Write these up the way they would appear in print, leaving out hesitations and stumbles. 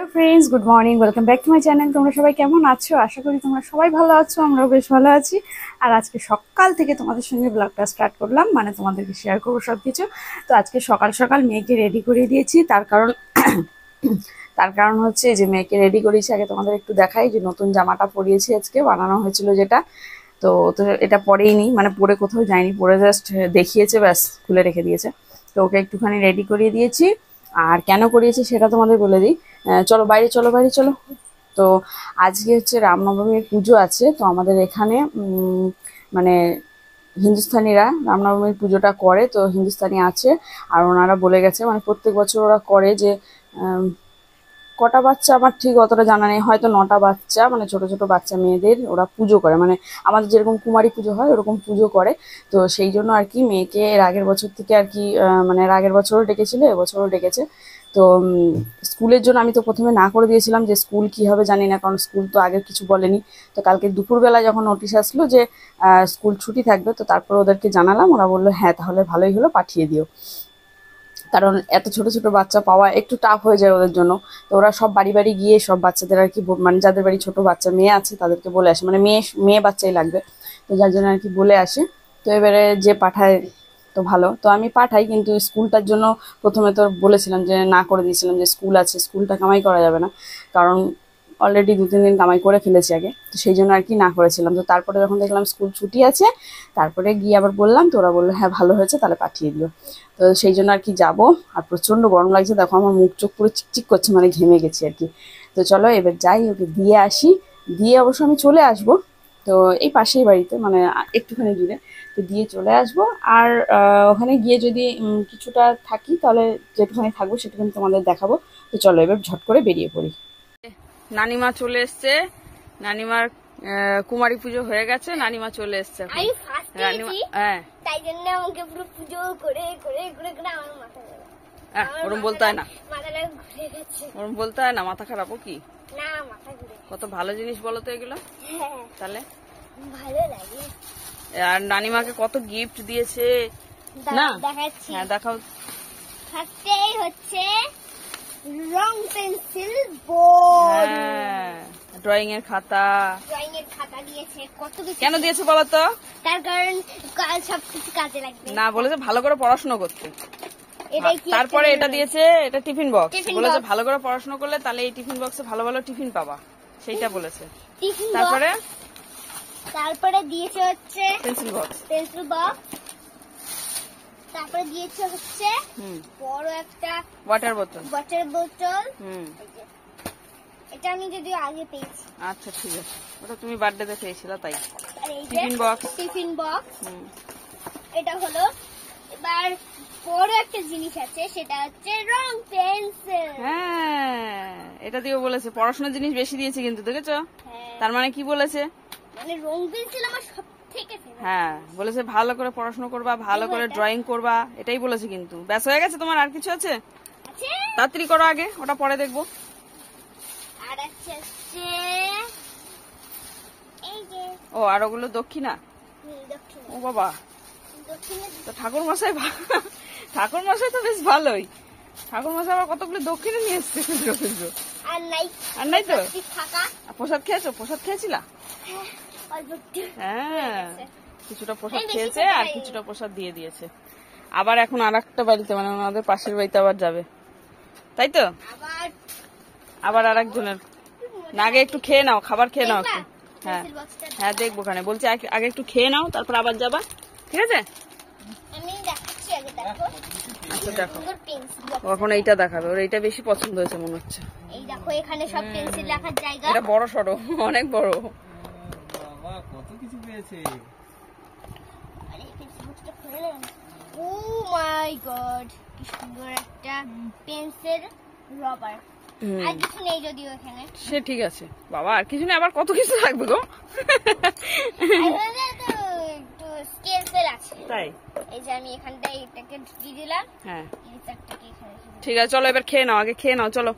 Hello friends, good morning, welcome back to my channel. তোমরা সবাই কেমন আছো? আশা করি তোমরা সবাই ভালো আছো, আমরাও বেশ ভালো আছি। আর আজকে সকাল থেকে তোমাদের সঙ্গে ব্লগটা স্টার্ট করলাম, মানে তোমাদেরকে শেয়ার করবো সব কিছু। তো আজকে সকাল সকাল মেয়েকে রেডি করে দিয়েছি, তার কারণ হচ্ছে যে মেয়েকে রেডি করেছি। আগে তোমাদের একটু দেখাই যে নতুন জামাটা পরিয়েছি, আজকে বানানো হয়েছিল যেটা। তো এটা পরেই নি, মানে পরে কোথাও যায়নি, পরে জাস্ট দেখিয়েছে, ব্যাস খুলে রেখে দিয়েছে। তো ওকে একটুখানি রেডি করিয়ে দিয়েছি। আর কেন করিয়েছি সেটা তোমাদের বলে দিই। চলো বাইরে, চলো বাইরে, চলো। তো আজকে হচ্ছে রামনবমীর পুজো আছে, তো আমাদের এখানে মানে হিন্দুস্তানিরা রামনবমীর পুজোটা করে, তো হিন্দুস্তানি আছে। আর ওনারা বলে গেছে, মানে প্রত্যেক বছর ওরা করে যে কটা বাচ্চা আমার ঠিক অতটা জানা নেই, হয়তো 9টা বাচ্চা, মানে ছোট ছোট বাচ্চা মেয়েদের ওরা পুজো করে, মানে আমাদের যেরকম কুমারী পুজো হয় ওরকম পুজো করে। তো সেই জন্য আর কি মেয়েকে এর আগের বছর থেকে আর কি মানে এর আগের বছরও ডেকেছিল, এবছরও ডেকেছে। তো স্কুলের জন্য আমি তো প্রথমে না করে দিয়েছিলাম, যে স্কুল কি হবে জানি না, কারণ স্কুল তো আগে কিছু বলেনি। তো কালকে দুপুরবেলা যখন নোটিশ আসলো যে স্কুল ছুটি থাকবে, তো তারপর ওদেরকে জানালাম, ওরা বললো হ্যাঁ তাহলে ভালোই হলো, পাঠিয়ে দিও। কারণ এত ছোট ছোট বাচ্চা পাওয়া একটু টাফ হয়ে যায় ওদের জন্য। তো ওরা সব বাড়ি বাড়ি গিয়ে সব বাচ্চাদের আর কি মানে যাদের বাড়ি ছোট বাচ্চা মেয়ে আছে তাদেরকে বলে আসে, মানে মেয়ে মেয়ে বাচ্চাই লাগবে, তো যার জন্য আর কি বলে আসে। তো এবারে যে পাঠায় তো ভালো, তো আমি পাঠাই, কিন্তু স্কুলটার জন্য প্রথমে তো বলেছিলাম যে না করে দিয়েছিলাম, যে স্কুল আছে, স্কুলটা কামাই করা যাবে না, কারণ অলরেডি 2-3 দিন কামাই করে ফেলেছি আগে, তো সেই জন্য আর কি না করেছিলাম। তো তারপরে যখন দেখলাম স্কুল ছুটি আছে, তারপরে গিয়ে আবার বললাম, তো ওরা বললো হ্যাঁ ভালো হয়েছে, তাহলে পাঠিয়ে দিও। তো সেই জন্য আর কি যাবো। আর প্রচন্ড গরম লাগছে, দেখো আমার মুখ চোখ পুরো চিকচিক করছে, মানে ঘেমে গেছি আর কি। তো চলো এবার যাই, ওকে দিয়ে আসি, দিয়ে অবশ্য আমি চলে আসবো। তো এই পাশেই বাড়িতে, মানে একটুখানি দূরে, তো দিয়ে চলে আসবো। আর ওখানে গিয়ে যদি কিছুটা থাকি, তাহলে যেটুখানি থাকবো সেটুখানি তোমাদের দেখাবো। তো চলো এবার ঝট করে বেরিয়ে পড়ি। নানিমা চলে এসছে, নানিমার কুমারী পুজো হয়ে গেছে, নানিমা চলে এসছে। রানিমা হ্যাঁ, তাই জন্য আমাকে পুরো পুজো করে করে করে করে আমার মাথা ওরম বলতে হয় না, মাথাটা ঘুরে গেছে, ওরম বলতে হয় না, মাথা খারাপ ও কি না, মাথা ঘুরে। কত ভালো জিনিস বলো তো এগুলো, তাহলে ভালো লাগে। আর নানিমাকে কত গিফট দিয়েছে না, দেখাচ্ছি, হ্যাঁ দেখাও। ফার্স্টেই হচ্ছে রং পেন্সিল বোর্ড, ড্রয়িং এর খাতা, দিয়েছে। কত কিছু কেন দিয়েছে বলো তো? তার কারণ সবকিছু কাজে লাগবে না, বলেছে ভালো করে পড়াশোনা করতে। তারপরে এটা দিয়েছে, এটা টিফিন বক্স, বলেছে ভালো করে পড়াশোনা করলে তাহলে এই টিফিন বক্সে ভালো ভালো টিফিন পাবা, সেইটা বলেছে। তারপরে দিয়েছে হচ্ছে পেন্সিল বক্স, তারপরে দিয়েছে হচ্ছে বড় একটা ওয়াটার বোতল, এটা আমি যদিও আগে পেয়েছি। আচ্ছা ঠিক আছে, ওটা তুমি বার্থডেতে পেয়েছিলে তাই। টিফিন বক্স এটা হলো। এবার বড় একটা জিনিস আছে, সেটা হচ্ছে রং পেন্সিল। হ্যাঁ, এটা দিয়েও বলেছে পড়াশোনার জিনিস বেশি দিয়েছে কিন্তু, দেখেছো? তার মানে কি বলেছে, মানে রং পেন্সিল আমার সবথেকে ফেভারিট। হ্যাঁ বলেছে ভালো করে পড়াশোনা করবা, ভালো করে ড্রয়িং করবা, এটাই বলেছে। কিন্তু ব্যাস হয়ে গেছে, তোমার আর কিছু আছে? তাড়াতাড়ি করো আগে, ওটা পরে দেখবো। আর আছে এই যে, ও আর ওগুলো দক্ষিণা। ও বাবা, তো ঠাকুর মশাই তো বেশ ভালোই, ঠাকুর মশাই আবার কতগুলো দক্ষিণে নিয়ে এসছে। আর নাই তো, প্রসাদ খেয়েছো? প্রসাদ খেয়েছিলা? হ্যাঁ কিছুটা প্রসাদ খেয়েছে, আর কিছুটা প্রসাদ দিয়ে দিয়েছে। আবার এখন আর একটা বাড়িতে, মানে আমাদের পাশের বাড়িতে আবার যাবে, তাই তো? আবার আর একজনের। না আগে একটু খেয়ে নাও, খাবার খেয়ে নাও একটু। হ্যাঁ হ্যাঁ দেখবো, ওখানে বলছি আগে একটু খেয়ে নাও, তারপর আবার যাবা, ঠিক আছে? আচ্ছা দেখো, এখন এইটা দেখাবে, ওর এইটা বেশি পছন্দ হয়েছে মনে হচ্ছে। এই দেখো এখানে সব পেন্সিল রাখার জায়গা, এটা বড় সড়ো, অনেক বড়। বাবা কত কিছু পেয়েছে। আরে পেন্সিলটা খুলে নাও। ও মাই গড, কি সুন্দর একটা পেন্সিল রবার। আর কিছু নেই যদিও এখানে, সে ঠিক আছে। বাবা আর কিছু নেই, আবার কত কিছু থাকবে গো। তাই এই যে আমি এখানটায় এটাকে ঢুকিয়ে দিলাম। হ্যাঁ ঠিক আছে, চলো এবার খেয়ে নাও, আগে খেয়ে নাও, চলো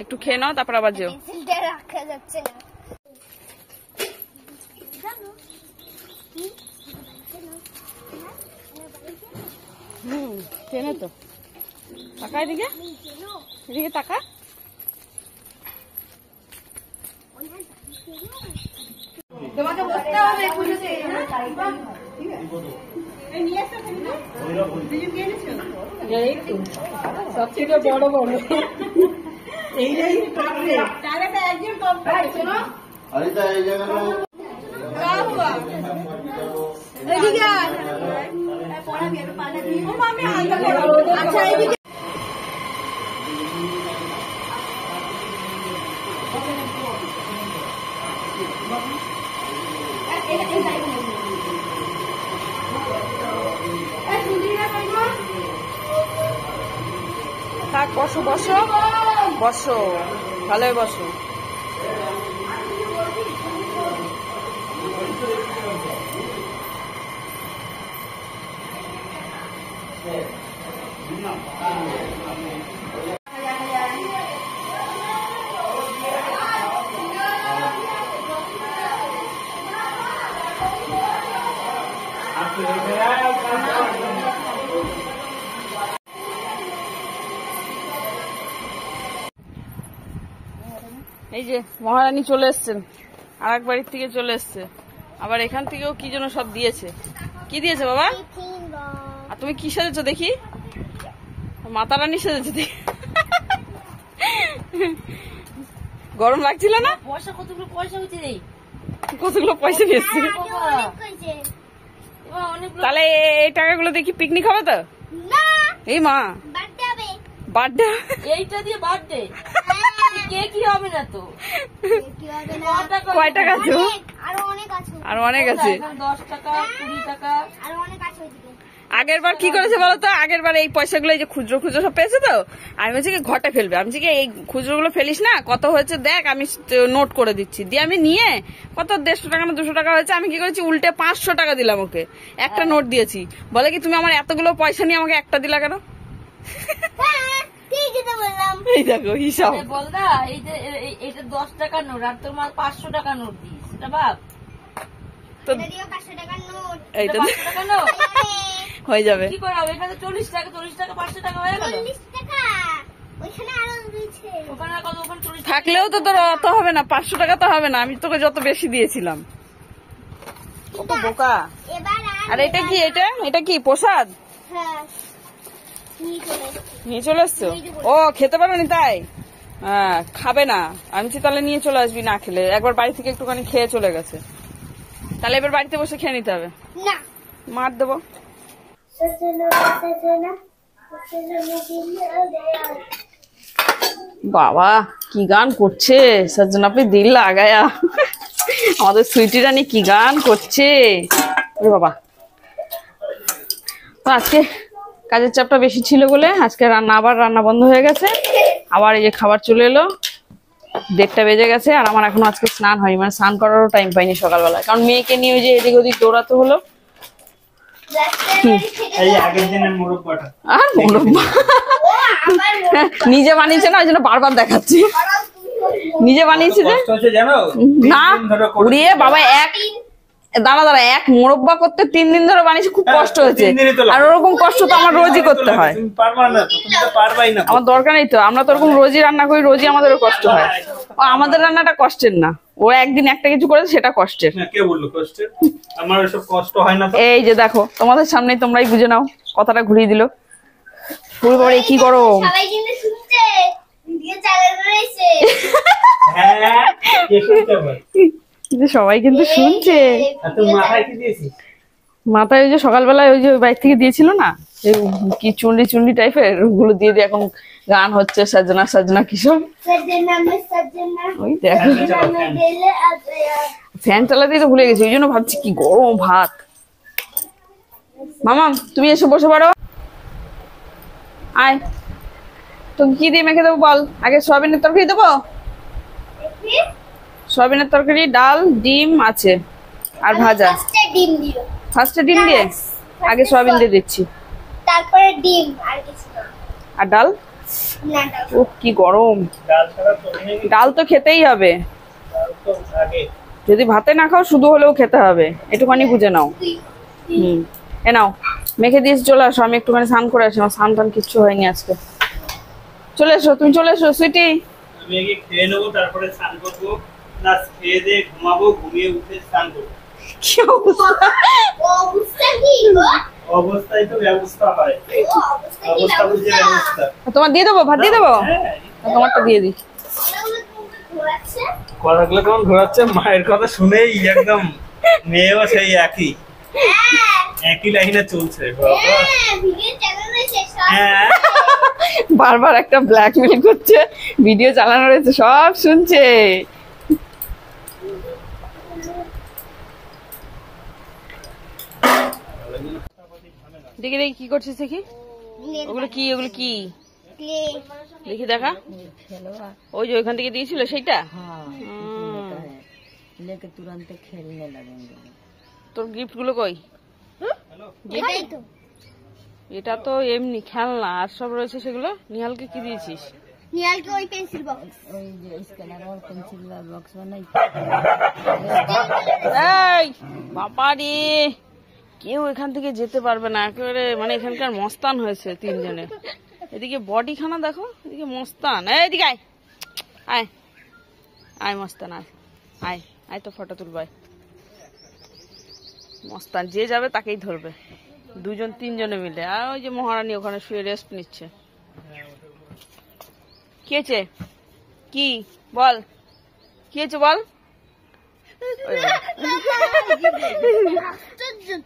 একটু খেয়ে নাও, তারপর আবার যেও। পেন্সিলটা রাখা যাচ্ছে না। ট্রেনে তো তাকা, এদিকে এদিকে তাকা। তোমাকে বসতে হবে পুজোতে। সবথেকে বড় বড় এইটাই তাহলে তো একজন কম শোনো। আচ্ছা এদিকে থাক, বসো বসো বসো, ভালোই বসো। এই যে মহারানী চলে এসছেন, আর এক বাড়ির থেকে চলে এসছে, আবার এখান থেকেও কি যেন সব দিয়েছে। কি দিয়েছে বাবা? আর তুমি কি সেজেছো দেখি? মাতা রানী সেজেছো দেখি। গরম লাগছিল না? পয়সা কতগুলো পয়সা হচ্ছে রে, কতগুলো পয়সা নিয়েছে। তাহলে এই টাকাগুলো দেখি পিকনিক হবে তো? এই মা বার্থডে, এইটা দিয়ে বার্থডে কেক কি হবে না তো? কয় টাকা তো? আরো অনেক আছে। 10 টাকা 20 টাকা আরো অনেক আছে ওইদিকে। আগের বার কি করেছে বলতো? আগের বার এই পয়সাগুলো এই যে খুচরো খুচরো সব পেয়েছে তো, আমি বলছি কি ঘটে ফেলবে, আমি বলছি কি এই খুচরো গুলো ফেলিস না, কত হয়েছে দেখ, আমি নোট করে দিচ্ছি। দিয়ে আমি নিয়ে কত 150 টাকা না 200 টাকা হয়েছে, আমি কি করেছি উল্টে 500 টাকা দিলাম ওকে, একটা নোট দিয়েছি। বলে কি তুমি আমার এতগুলো পয়সা নিয়ে আমাকে একটা দিলা কেন? ঠিকই তো বললাম। এই দেখো হিসাব। বল না, এই যে এটা 10 টাকার নোট আর তোর মা 500 টাকার নোট দিস, এটা ভাব তো এটা দিয়ে 500 টাকার নোট। এইটা 500 টাকা নোট হয়ে যাবে। কি করে হবে? এখানে 40 টাকা 500 টাকা হয়ে গেল। 40 টাকা ওইখানে আরো দিয়েছে। ওখানে কত? ওখানে 40 টাকা। থাকলেও তো তোর অত হবে না, 500 টাকা তো হবে না, আমি তোকে যত বেশি দিয়েছিলাম। কত বোকা। এবার আর এটা কি? এটা কি প্রসাদ হ্যাঁ নিয়ে চলে এসেছি। নিয়ে চলে এসছো? ও খেতে পারো নি তাই? হ্যাঁ খাবে না, আমি তাহলে নিয়ে চলে আসবি না খেলে। একবার বাড়ি থেকে একটুখানি খেয়ে চলে গেছে, তাহলে এবার বাড়িতে বসে খেয়ে নিতে হবে। না মার দেবো। বাবা কি গান করছে, সজ্জনা পে দিল লাগায়া। আমাদের সুইটি রানী কি গান করছে, ওরে বাবা। তো আজকে কাজের চাপটা বেশি ছিল বলে আজকে আবার রান্না বন্ধ হয়ে গেছে। আবার এই যে খাবার চলে এলো, 1:30 বেজে গেছে, আর আমার এখনো আজকে স্নান হয়নি, মানে স্নান করারও টাইম পাইনি সকালবেলা, কারণ মেয়েকে নিয়ে ওই যে এদিক ওদিক দৌড়াতে হলো। এই আগের দিনের মুরব্বাটা আর মোরব্বা নিজে বানিয়েছে না, ওই জন্য বারবার দেখাচ্ছি। নিজে বানিয়েছি যে কষ্ট হচ্ছে জানো? না, উড়িয়ে বাবা দাঁড়া এক মোরব্বা করতে 3 দিন ধরে বানিয়েছি, খুব কষ্ট হয়েছে। আর ওরকম কষ্ট তো আমার রোজই করতে হয়। তুমি পারবা না তো, তুমি তো পারবাই না। আমার দরকার নেই তো, আমরা তো ওরকম রোজই রান্না করি, রোজই আমাদেরও কষ্ট হয়। ও আমাদের রান্নাটা কষ্টের না, ও একদিন একটা কিছু করেছে সেটা কষ্টের। না কে বললো কষ্টের? আমার ওসব কষ্ট হয় না তো। এই যে দেখো তোমাদের সামনেই, তোমরাই বুঝে নাও, কথাটা ঘুরিয়ে দিল। পুরো বাড়ি কি গরম। সবাই কিন্তু শুনছে দিয়ে চালের রয়েছে। হ্যাঁ কে শুনতে পারে? কিন্তু সবাই কিন্তু শুনছে। আর তুই মাথায় কি দিয়েছিস? মাথায় ওই যে সকালবেলায় ওই যে বাইক থেকে দিয়েছিল না, কি চুন্ডি টাইপের, ওগুলো দিয়ে দিয়ে এখন গান হচ্ছে, সাজনা সাজনা কিসব। ওই দেখো ফ্যান চালাতেই তো ভুলে গেছি, ওই জন্য ভাবছি কি গরম ভাত। মামা তুমি এসে বসে পারো, আয়। তো কি দিয়ে মেখে দেবো বল? আগে সয়াবিনের তরকারি দেবো, সয়াবিনের তরকারি, ডাল, ডিম আছে আর ভাজা। ডিম দিও, ফার্স্টে ডিম দিয়ে, আগে সয়াবিন দিয়ে দিচ্ছি, তারপরে ডিম আর কিছু না। আর ডাল। না ও কি গরম, ডাল ছাড়া তো নেই, ডাল তো খেতেই হবে, ডাল তো আগে। যদি ভাতে না খাও শুধু হলেও খেতে হবে, একটুখানি বুঝে নাও। এ নাও মেখে দিয়েছি, চলে আসো, আমি একটুখানি স্নান করে আসি, আমার স্নান টান কিচ্ছু হয়নি আজকে। চলে এসো, তুমি চলে এসো সুইটি। আমি আগে খেয়ে নেবো, তারপরে স্নান করবো। না খেয়ে দিয়ে ঘুমাবো, ঘুমিয়ে উঠে স্নান করবো। কি অবস্থা! অবস্থা কি গো? অবস্থায় তো ব্যবস্থা হয়, ও, অবস্থা কি অবস্থা বুঝে ব্যবস্থা। তোমার দিয়ে দেবো, ভাত দিয়ে দেবো, হ্যাঁ, তোমারটা দিয়ে দিই। কথাগুলো তোমাকে ঘোরাচ্ছে? কথাগুলো কেমন ঘোরাচ্ছে, মায়ের কথা শুনেই একদম মেয়েও সেই একই লাইনে চলছে বাবা। হ্যাঁ, ভিডিও চ্যানেল রয়েছে সব। হ্যাঁ বারবার একটা ব্ল্যাকমেল করছে, ভিডিও চালানো রয়েছে, সব শুনছে। দেখি দেখি কি করছিস দেখি, ওগুলো কি, ওগুলো কি ক্লে দেখি দেখা। ওই যে ওইখান থেকে দিয়েছিল সেইটা। लेके तुरंत खेलने लगेंगे। তোর গিফট গুলো কই? এটাই তো। এটা তো এমনি খেলনা, আর সব রয়েছে সেগুলো। নিহালকে কি দিয়েছিস? নিহালকে ওই পেন্সিল বক্স। ওই যে স্ক্যানার और पेंसिल बॉक्स बनाई। এই বাবা রে, কেউ এখান থেকে যেতে পারবে না একেবারে, মানে এখানকার মস্তান হয়েছে তিনজনে। এদিকে বডি খানা দেখো, এদিকে মস্তান। এই এদিকে আয়, আয় আয় মস্তান, আয় আয় আয়, তো ফটো তুলবাই। মস্তান যে যাবে তাকেই ধরবে, দুজন তিনজনে মিলে। আর ওই যে মহারানী ওখানে শুয়ে রেস্ট নিচ্ছে। কি হয়েছে? কি বল, কি হয়েছে বল?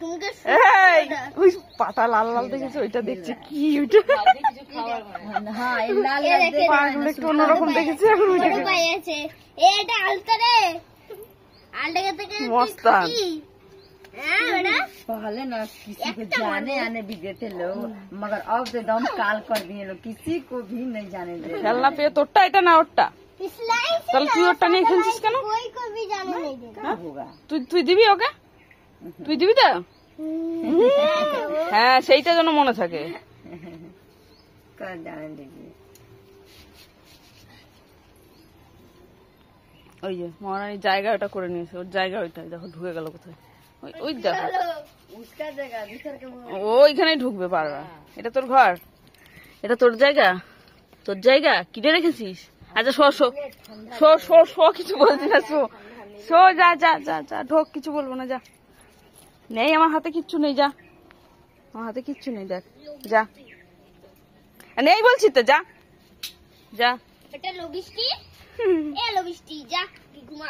তোমাকে এই, ওই পাতা লাল লাল দেখেছো, ওইটা দেখছে কি? ওইটা हाँ ये लाल ये देखे পাগুলো একটু অন্যরকম দেখেছে। এখন ওইটাকে পাইছে। এটা আলতা রে। আলটা থেকে মস্তান। হ্যাঁ বেটা। पहले ना किसी को जाने आने भी देते लोग, मगर अब तो एकदम काल कर दिए लोग, किसी को भी नहीं जाने दे। খেলনা পেয়ে তোরটা এটা না ওরটা? इस्लाम से তাহলে তুই ওরটা নিয়ে খেলছিস কেন? कोई को भी जाने नहीं देगा। होगा তুই তুই দিবি ওকে? তুই দিবি তো? হ্যাঁ, সেইটা যেন মনে থাকে। कर जाने दीजिए। ওই যে মহারানীর জায়গা ওটা করে নিয়েছে, ওর জায়গা ওইটা। দেখো ঢুকে গেল কোথায়, ওই ওই দেখো, उसका जगह दूसर के वो ও ওইখানেই ঢুকবে পারবা। এটা তোর ঘর, এটা তোর জায়গা, তোর জায়গা কিনে রেখেছিস। আচ্ছা show show show show show, কিছু বলছি না, শো শো, যা যা যা যা, ঢোক, কিছু বলবো না, যা। নেই আমার হাতে কিচ্ছু নেই, যা, আমার হাতে কিচ্ছু নেই, দেখ যা। নেই বলছি তো, যা যা। এটা লবিস্টি। এ লবিস্টি যা ঘুমা।